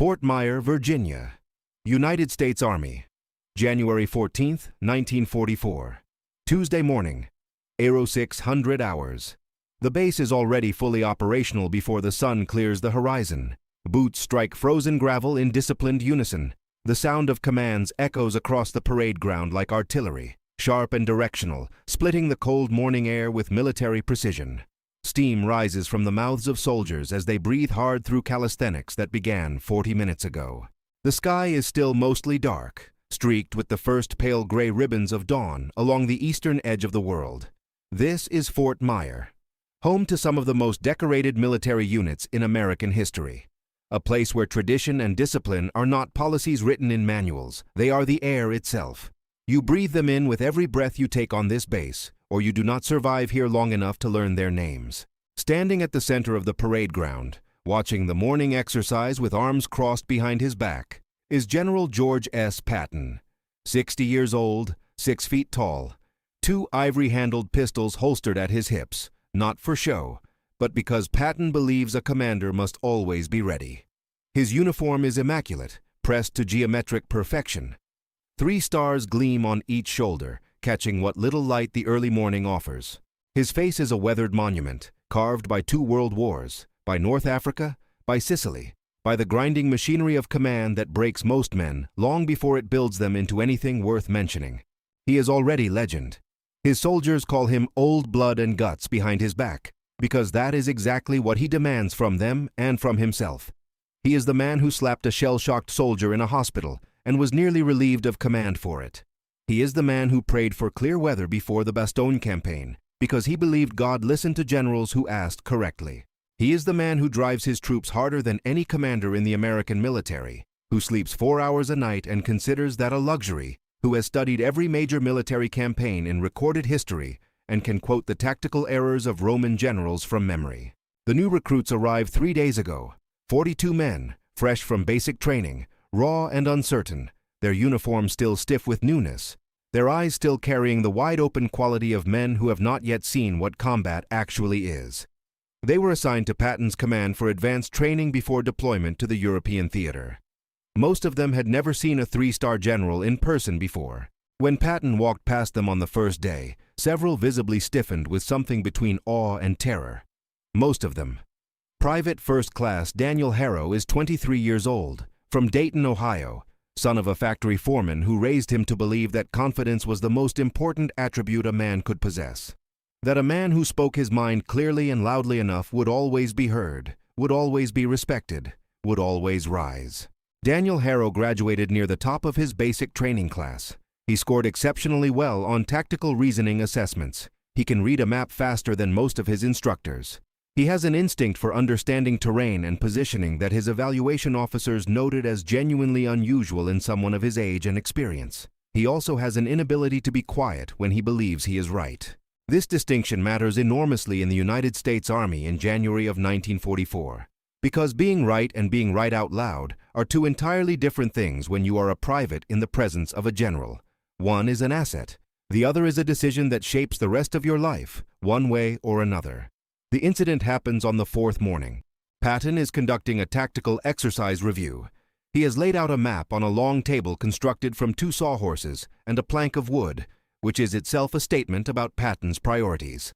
Fort Myer, Virginia. United States Army. January 14, 1944. Tuesday morning. 0600 hours. The base is already fully operational before the sun clears the horizon. Boots strike frozen gravel in disciplined unison. The sound of commands echoes across the parade ground like artillery, sharp and directional, splitting the cold morning air with military precision. Steam rises from the mouths of soldiers as they breathe hard through calisthenics that began 40 minutes ago. The sky is still mostly dark, streaked with the first pale gray ribbons of dawn along the eastern edge of the world. This is Fort Myer, home to some of the most decorated military units in American history. A place where tradition and discipline are not policies written in manuals, they are the air itself. You breathe them in with every breath you take on this base, or you do not survive here long enough to learn their names. Standing at the center of the parade ground, watching the morning exercise with arms crossed behind his back, is General George S. Patton. 60 years old, 6 feet tall, 2 ivory-handled pistols holstered at his hips, not for show, but because Patton believes a commander must always be ready. His uniform is immaculate, pressed to geometric perfection. 3 stars gleam on each shoulder, catching what little light the early morning offers. His face is a weathered monument, carved by 2 world wars, by North Africa, by Sicily, by the grinding machinery of command that breaks most men long before it builds them into anything worth mentioning. He is already legend. His soldiers call him Old Blood and Guts behind his back, because that is exactly what he demands from them and from himself. He is the man who slapped a shell-shocked soldier in a hospital and was nearly relieved of command for it. He is the man who prayed for clear weather before the Bastogne campaign, because he believed God listened to generals who asked correctly. He is the man who drives his troops harder than any commander in the American military, who sleeps 4 hours a night and considers that a luxury, who has studied every major military campaign in recorded history and can quote the tactical errors of Roman generals from memory. The new recruits arrived 3 days ago, 42 men, fresh from basic training, raw and uncertain, their uniforms still stiff with newness, their eyes still carrying the wide-open quality of men who have not yet seen what combat actually is. They were assigned to Patton's command for advanced training before deployment to the European theater. Most of them had never seen a 3-star general in person before. When Patton walked past them on the first day, several visibly stiffened with something between awe and terror. Most of them. Private First Class Daniel Harrow is 23 years old, from Dayton, Ohio, son of a factory foreman who raised him to believe that confidence was the most important attribute a man could possess. That a man who spoke his mind clearly and loudly enough would always be heard, would always be respected, would always rise. Daniel Harrow graduated near the top of his basic training class. He scored exceptionally well on tactical reasoning assessments. He can read a map faster than most of his instructors. He has an instinct for understanding terrain and positioning that his evaluation officers noted as genuinely unusual in someone of his age and experience. He also has an inability to be quiet when he believes he is right. This distinction matters enormously in the United States Army in January of 1944. Because being right and being right out loud are 2 entirely different things when you are a private in the presence of a general. One is an asset. The other is a decision that shapes the rest of your life, one way or another. The incident happens on the 4th morning. Patton is conducting a tactical exercise review. He has laid out a map on a long table constructed from 2 sawhorses and a plank of wood, which is itself a statement about Patton's priorities.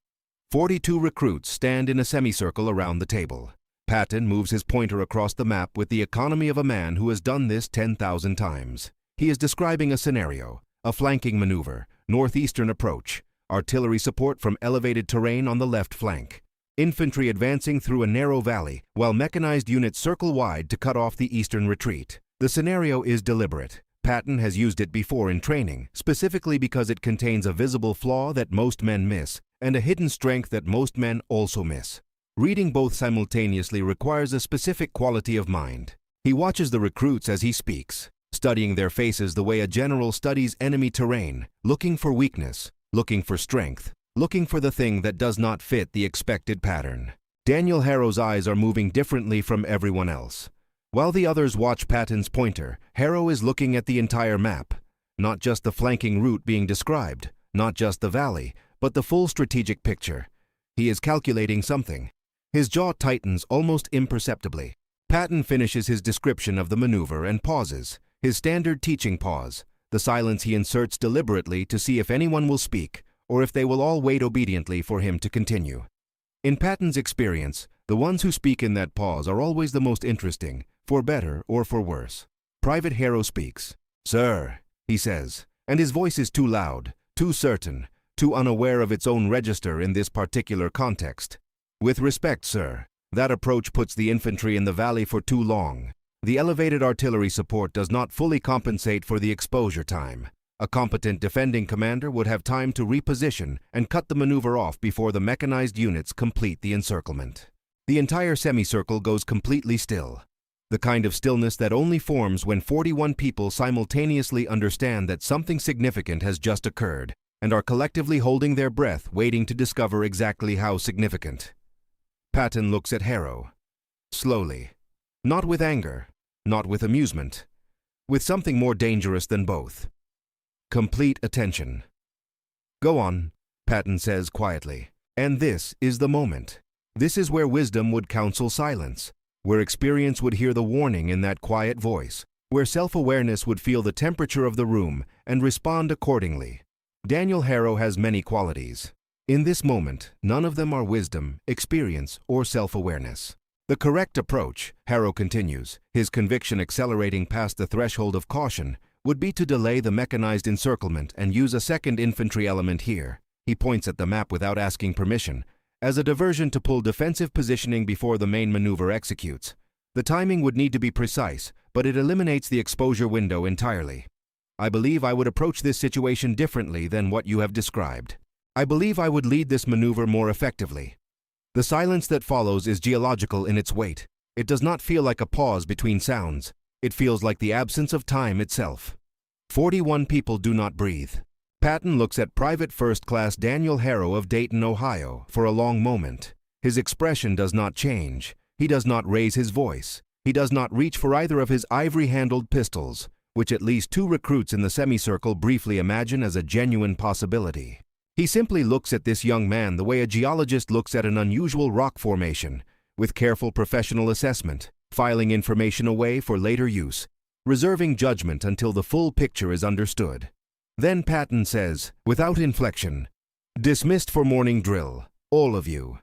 42 recruits stand in a semicircle around the table. Patton moves his pointer across the map with the economy of a man who has done this 10,000 times. He is describing a scenario, a flanking maneuver, northeastern approach, artillery support from elevated terrain on the left flank, infantry advancing through a narrow valley while mechanized units circle wide to cut off the eastern retreat. The scenario is deliberate. Patton has used it before in training, specifically because it contains a visible flaw that most men miss and a hidden strength that most men also miss. Reading both simultaneously requires a specific quality of mind. He watches the recruits as he speaks, studying their faces the way a general studies enemy terrain, looking for weakness, looking for strength, looking for the thing that does not fit the expected pattern. Daniel Harrow's eyes are moving differently from everyone else. While the others watch Patton's pointer, Harrow is looking at the entire map, not just the flanking route being described, not just the valley, but the full strategic picture. He is calculating something. His jaw tightens almost imperceptibly. Patton finishes his description of the maneuver and pauses, his standard teaching pause, the silence he inserts deliberately to see if anyone will speak, or if they will all wait obediently for him to continue. In Patton's experience, the ones who speak in that pause are always the most interesting, for better or for worse. Private Harrow speaks. "Sir," he says, and his voice is too loud, too certain, too unaware of its own register in this particular context. "With respect, sir, that approach puts the infantry in the valley for too long. The elevated artillery support does not fully compensate for the exposure time. A competent defending commander would have time to reposition and cut the maneuver off before the mechanized units complete the encirclement. The entire semicircle goes completely still. The kind of stillness that only forms when 41 people simultaneously understand that something significant has just occurred and are collectively holding their breath, waiting to discover exactly how significant." Patton looks at Harrow. Slowly. Not with anger, not with amusement, with something more dangerous than both. Complete attention. "Go on," Patton says quietly. "And this is the moment. This is where wisdom would counsel silence, where experience would hear the warning in that quiet voice, where self-awareness would feel the temperature of the room and respond accordingly. Daniel Harrow has many qualities. In this moment, none of them are wisdom, experience, or self-awareness. The correct approach," Harrow continues, his conviction accelerating past the threshold of caution, "would be to delay the mechanized encirclement and use a second infantry element here," he points at the map without asking permission, "as a diversion to pull defensive positioning before the main maneuver executes. The timing would need to be precise, but it eliminates the exposure window entirely. I believe I would approach this situation differently than what you have described. I believe I would lead this maneuver more effectively. The silence that follows is geological in its weight. It does not feel like a pause between sounds. It feels like the absence of time itself. 41 people do not breathe. Patton looks at Private First Class Daniel Harrow of Dayton, Ohio, for a long moment. His expression does not change. He does not raise his voice. He does not reach for either of his ivory-handled pistols, which at least 2 recruits in the semicircle briefly imagine as a genuine possibility. He simply looks at this young man the way a geologist looks at an unusual rock formation, with careful professional assessment, filing information away for later use, reserving judgment until the full picture is understood. Then Patton says, without inflection, "Dismissed for morning drill, all of you."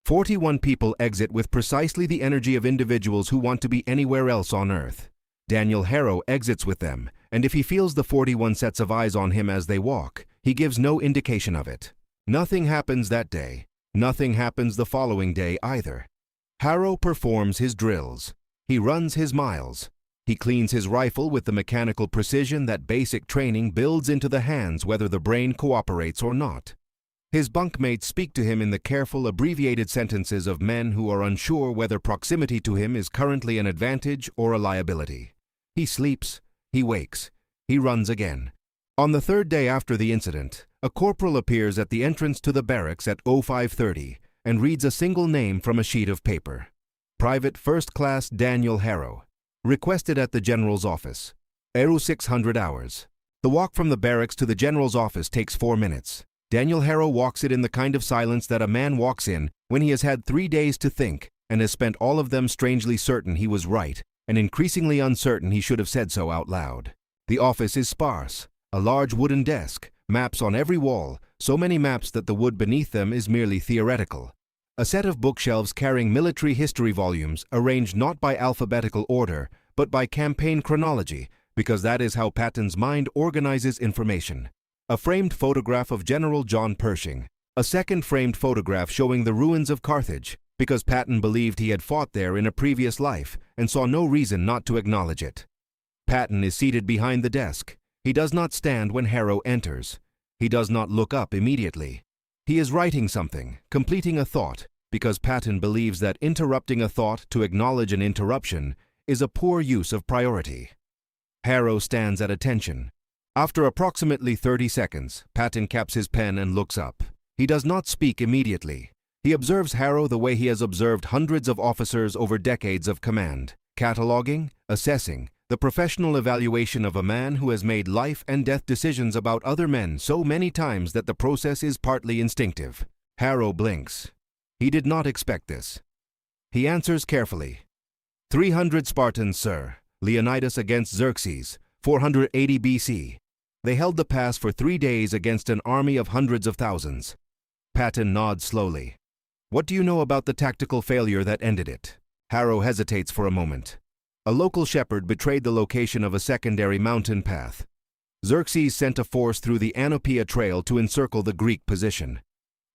41 people exit with precisely the energy of individuals who want to be anywhere else on Earth. Daniel Harrow exits with them, and if he feels the 41 sets of eyes on him as they walk, he gives no indication of it. Nothing happens that day. Nothing happens the following day either. Harrow performs his drills. He runs his miles. He cleans his rifle with the mechanical precision that basic training builds into the hands whether the brain cooperates or not. His bunkmates speak to him in the careful, abbreviated sentences of men who are unsure whether proximity to him is currently an advantage or a liability. He sleeps, he wakes, he runs again. On the 3rd day after the incident, a corporal appears at the entrance to the barracks at 0530 and reads a single name from a sheet of paper. Private First Class Daniel Harrow. Requested at the General's office. 0600 hours. The walk from the barracks to the General's office takes 4 minutes. Daniel Harrow walks it in the kind of silence that a man walks in when he has had 3 days to think and has spent all of them strangely certain he was right and increasingly uncertain he should have said so out loud. The office is sparse. A large wooden desk, maps on every wall, so many maps that the wood beneath them is merely theoretical. A set of bookshelves carrying military history volumes arranged not by alphabetical order, but by campaign chronology, because that is how Patton's mind organizes information. A framed photograph of General John Pershing. A second framed photograph showing the ruins of Carthage, because Patton believed he had fought there in a previous life and saw no reason not to acknowledge it. Patton is seated behind the desk. He does not stand when Harrow enters. He does not look up immediately. He is writing something, completing a thought, because Patton believes that interrupting a thought to acknowledge an interruption is a poor use of priority. Harrow stands at attention. After approximately 30 seconds, Patton caps his pen and looks up. He does not speak immediately. He observes Harrow the way he has observed hundreds of officers over decades of command, cataloging, assessing, the professional evaluation of a man who has made life and death decisions about other men so many times that the process is partly instinctive. Harrow blinks. He did not expect this. He answers carefully. 300 Spartans, sir. Leonidas against Xerxes, 480 BC. They held the pass for 3 days against an army of hundreds of thousands. Patton nods slowly. What do you know about the tactical failure that ended it? Harrow hesitates for a moment. A local shepherd betrayed the location of a secondary mountain path. Xerxes sent a force through the Anopia Trail to encircle the Greek position.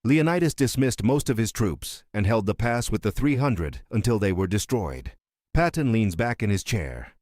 Leonidas dismissed most of his troops and held the pass with the 300 until they were destroyed. Patton leans back in his chair.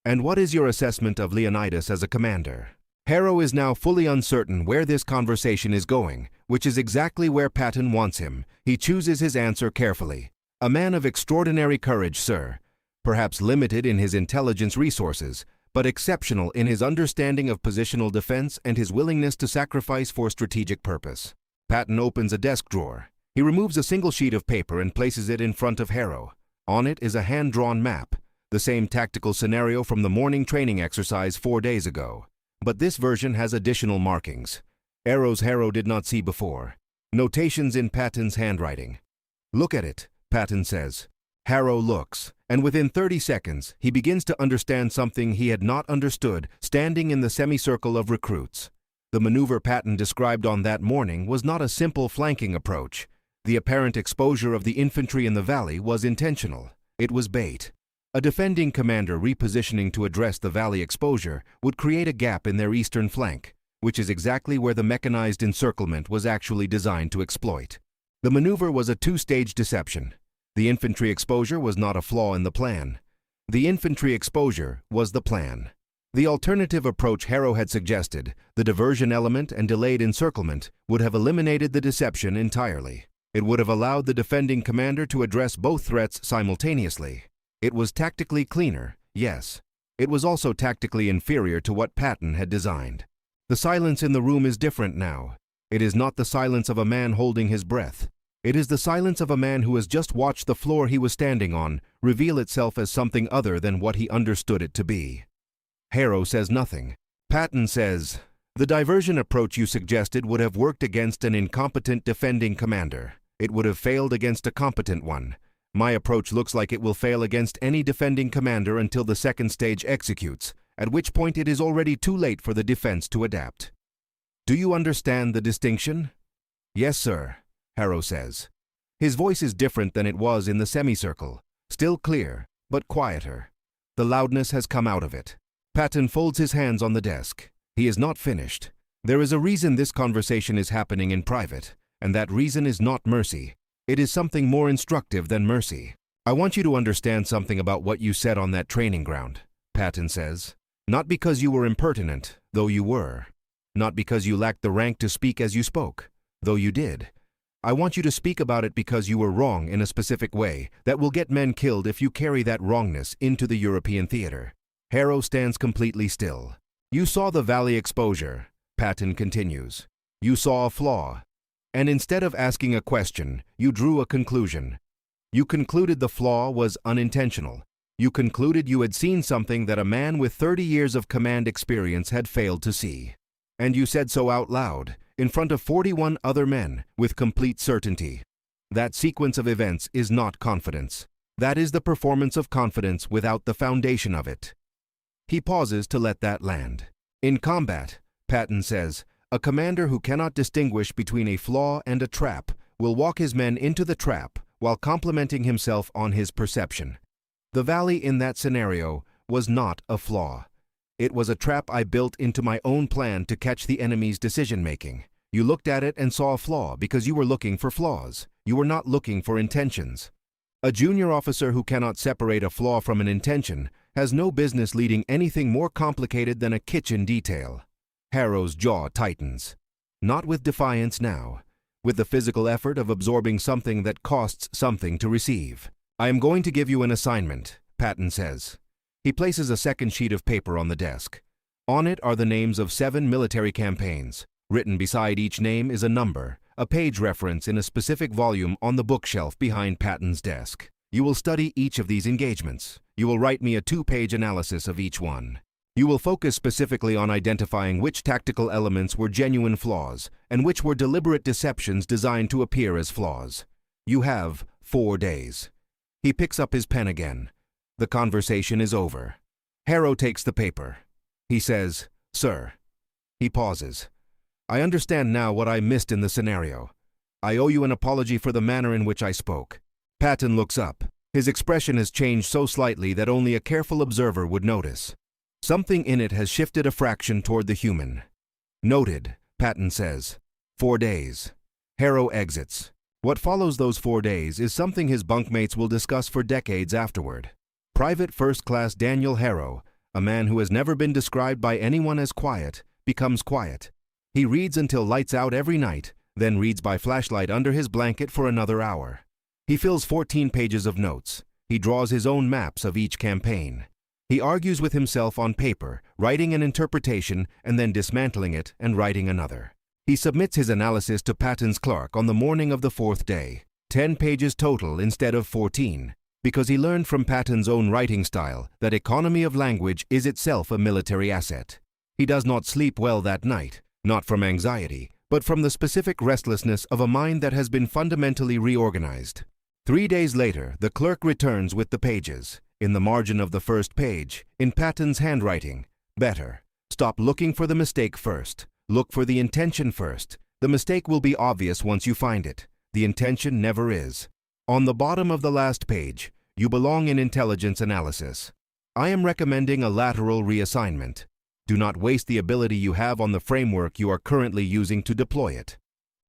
And what is your assessment of Leonidas as a commander? Harrow is now fully uncertain where this conversation is going, which is exactly where Patton wants him. He chooses his answer carefully. A man of extraordinary courage, sir. Perhaps limited in his intelligence resources, but exceptional in his understanding of positional defense and his willingness to sacrifice for strategic purpose. Patton opens a desk drawer. He removes a single sheet of paper and places it in front of Harrow. On it is a hand-drawn map, the same tactical scenario from the morning training exercise 4 days ago. But this version has additional markings. Arrows Harrow did not see before. Notations in Patton's handwriting. Look at it, Patton says. Harrow looks, and within 30 seconds, he begins to understand something he had not understood standing in the semicircle of recruits. The maneuver Patton described on that morning was not a simple flanking approach. The apparent exposure of the infantry in the valley was intentional. It was bait. A defending commander repositioning to address the valley exposure would create a gap in their eastern flank, which is exactly where the mechanized encirclement was actually designed to exploit. The maneuver was a two-stage deception. The infantry exposure was not a flaw in the plan. The infantry exposure was the plan. The alternative approach Harrow had suggested, the diversion element and delayed encirclement, would have eliminated the deception entirely. It would have allowed the defending commander to address both threats simultaneously. It was tactically cleaner, yes. It was also tactically inferior to what Patton had designed. The silence in the room is different now. It is not the silence of a man holding his breath. It is the silence of a man who has just watched the floor he was standing on reveal itself as something other than what he understood it to be. Harrow says nothing. Patton says, "The diversion approach you suggested would have worked against an incompetent defending commander. It would have failed against a competent one. My approach looks like it will fail against any defending commander until the second stage executes, at which point it is already too late for the defense to adapt. Do you understand the distinction?" "Yes, sir," Harrow says. His voice is different than it was in the semicircle, still clear, but quieter. The loudness has come out of it. Patton folds his hands on the desk. He is not finished. There is a reason this conversation is happening in private, and that reason is not mercy. It is something more instructive than mercy. "I want you to understand something about what you said on that training ground," Patton says. "Not because you were impertinent, though you were. Not because you lacked the rank to speak as you spoke, though you did. I want you to speak about it because you were wrong in a specific way that will get men killed if you carry that wrongness into the European theater." Harrow stands completely still. "You saw the valley exposure," Patton continues. "You saw a flaw. And instead of asking a question, you drew a conclusion. You concluded the flaw was unintentional. You concluded you had seen something that a man with 30 years of command experience had failed to see. And you said so out loud, in front of 41 other men, with complete certainty. That sequence of events is not confidence. That is the performance of confidence without the foundation of it." He pauses to let that land. "In combat," Patton says, "a commander who cannot distinguish between a flaw and a trap will walk his men into the trap while complimenting himself on his perception. The valley in that scenario was not a flaw. It was a trap I built into my own plan to catch the enemy's decision-making. You looked at it and saw a flaw because you were looking for flaws. You were not looking for intentions. A junior officer who cannot separate a flaw from an intention has no business leading anything more complicated than a kitchen detail." Harrow's jaw tightens. Not with defiance now, with the physical effort of absorbing something that costs something to receive. "I am going to give you an assignment," Patton says. He places a second sheet of paper on the desk. On it are the names of 7 military campaigns. Written beside each name is a number, a page reference in a specific volume on the bookshelf behind Patton's desk. You will study each of these engagements. You will write me a 2-page analysis of each one. You will focus specifically on identifying which tactical elements were genuine flaws and which were deliberate deceptions designed to appear as flaws. You have 4 days. He picks up his pen again. The conversation is over. Harrow takes the paper. He says, "Sir." He pauses. "I understand now what I missed in the scenario. I owe you an apology for the manner in which I spoke." Patton looks up. His expression has changed so slightly that only a careful observer would notice. Something in it has shifted a fraction toward the human. "Noted," Patton says. 4 days. Harrow exits. What follows those 4 days is something his bunkmates will discuss for decades afterward. Private First Class Daniel Harrow, a man who has never been described by anyone as quiet, becomes quiet. He reads until lights out every night, then reads by flashlight under his blanket for another hour. He fills 14 pages of notes. He draws his own maps of each campaign. He argues with himself on paper, writing an interpretation and then dismantling it and writing another. He submits his analysis to Patton's clerk on the morning of the 4th day, 10 pages total instead of 14, because he learned from Patton's own writing style that economy of language is itself a military asset. He does not sleep well that night, not from anxiety, but from the specific restlessness of a mind that has been fundamentally reorganized. 3 days later, the clerk returns with the pages. In the margin of the first page, in Patton's handwriting, "Better. Stop looking for the mistake first. Look for the intention first. The mistake will be obvious once you find it. The intention never is." On the bottom of the last page, "You belong in intelligence analysis. I am recommending a lateral reassignment. Do not waste the ability you have on the framework you are currently using to deploy it."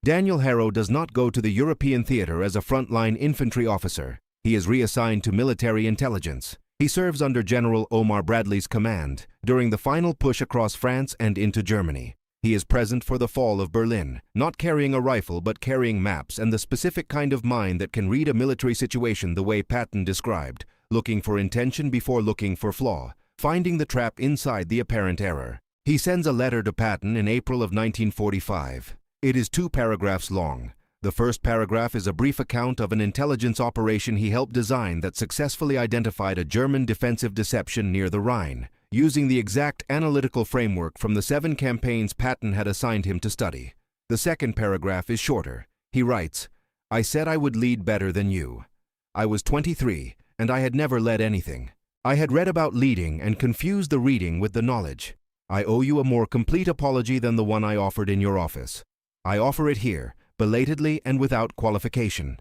Daniel Harrow does not go to the European theater as a frontline infantry officer. He is reassigned to military intelligence. He serves under General Omar Bradley's command during the final push across France and into Germany. He is present for the fall of Berlin, not carrying a rifle but carrying maps and the specific kind of mind that can read a military situation the way Patton described, looking for intention before looking for flaw, finding the trap inside the apparent error. He sends a letter to Patton in April of 1945. It is 2 paragraphs long. The first paragraph is a brief account of an intelligence operation he helped design that successfully identified a German defensive deception near the Rhine, using the exact analytical framework from the 7 campaigns Patton had assigned him to study. The second paragraph is shorter. He writes, "I said I would lead better than you. I was 23, and I had never led anything. I had read about leading and confused the reading with the knowledge. I owe you a more complete apology than the one I offered in your office. I offer it here, belatedly and without qualification."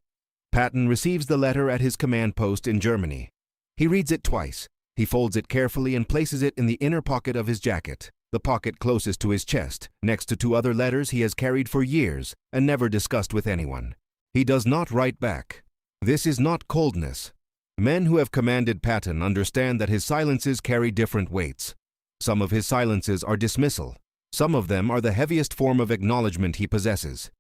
Patton receives the letter at his command post in Germany. He reads it twice. He folds it carefully and places it in the inner pocket of his jacket, the pocket closest to his chest, next to 2 other letters he has carried for years and never discussed with anyone. He does not write back. This is not coldness. Men who have commanded Patton understand that his silences carry different weights. Some of his silences are dismissal. Some of them are the heaviest form of acknowledgement he possesses.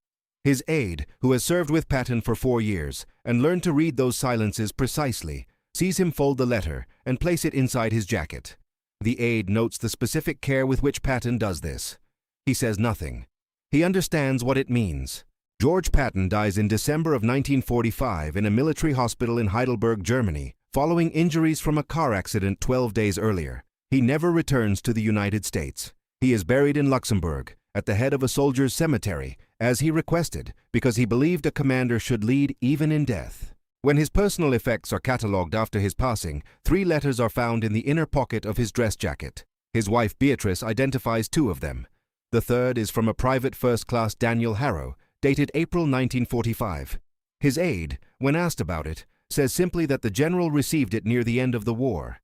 His aide, who has served with Patton for 4 years and learned to read those silences precisely, sees him fold the letter and place it inside his jacket. The aide notes the specific care with which Patton does this. He says nothing. He understands what it means. George Patton dies in December of 1945 in a military hospital in Heidelberg, Germany, following injuries from a car accident 12 days earlier. He never returns to the United States. He is buried in Luxembourg, at the head of a soldier's cemetery, as he requested, because he believed a commander should lead even in death. When his personal effects are catalogued after his passing, 3 letters are found in the inner pocket of his dress jacket. His wife Beatrice identifies 2 of them. The third is from a Private First Class Daniel Harrow, dated April 1945. His aide, when asked about it, says simply that the general received it near the end of the war.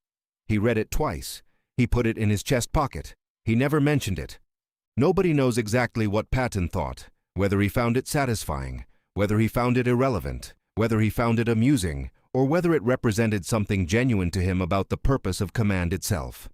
He read it twice. He put it in his chest pocket. He never mentioned it. Nobody knows exactly what Patton thought, whether he found it satisfying, whether he found it irrelevant, whether he found it amusing, or whether it represented something genuine to him about the purpose of command itself.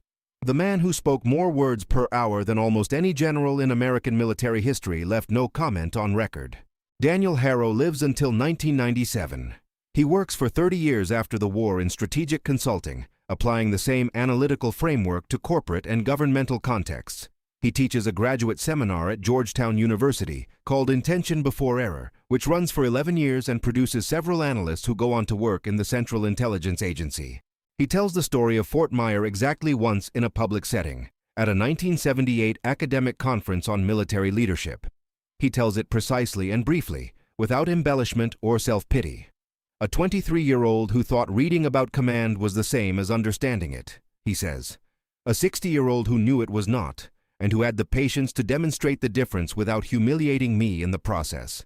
The man who spoke more words per hour than almost any general in American military history left no comment on record. Daniel Harrow lives until 1997. He works for 30 years after the war in strategic consulting, applying the same analytical framework to corporate and governmental contexts. He teaches a graduate seminar at Georgetown University called Intention Before Error, which runs for 11 years and produces several analysts who go on to work in the Central Intelligence Agency. He tells the story of Fort Myer exactly once in a public setting, at a 1978 academic conference on military leadership. He tells it precisely and briefly, without embellishment or self-pity. A 23-year-old who thought reading about command was the same as understanding it, he says. A 60-year-old who knew it was not, and who had the patience to demonstrate the difference without humiliating me in the process.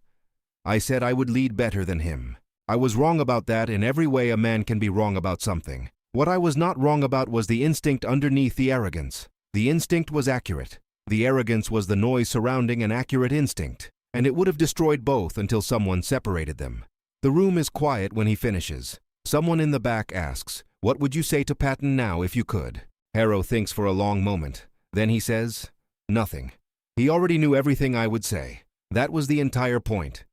I said I would lead better than him. I was wrong about that in every way a man can be wrong about something. What I was not wrong about was the instinct underneath the arrogance. The instinct was accurate. The arrogance was the noise surrounding an accurate instinct, and it would have destroyed both until someone separated them. The room is quiet when he finishes. Someone in the back asks, "What would you say to Patton now if you could?" Harrow thinks for a long moment. Then he says, "Nothing." He already knew everything I would say. That was the entire point.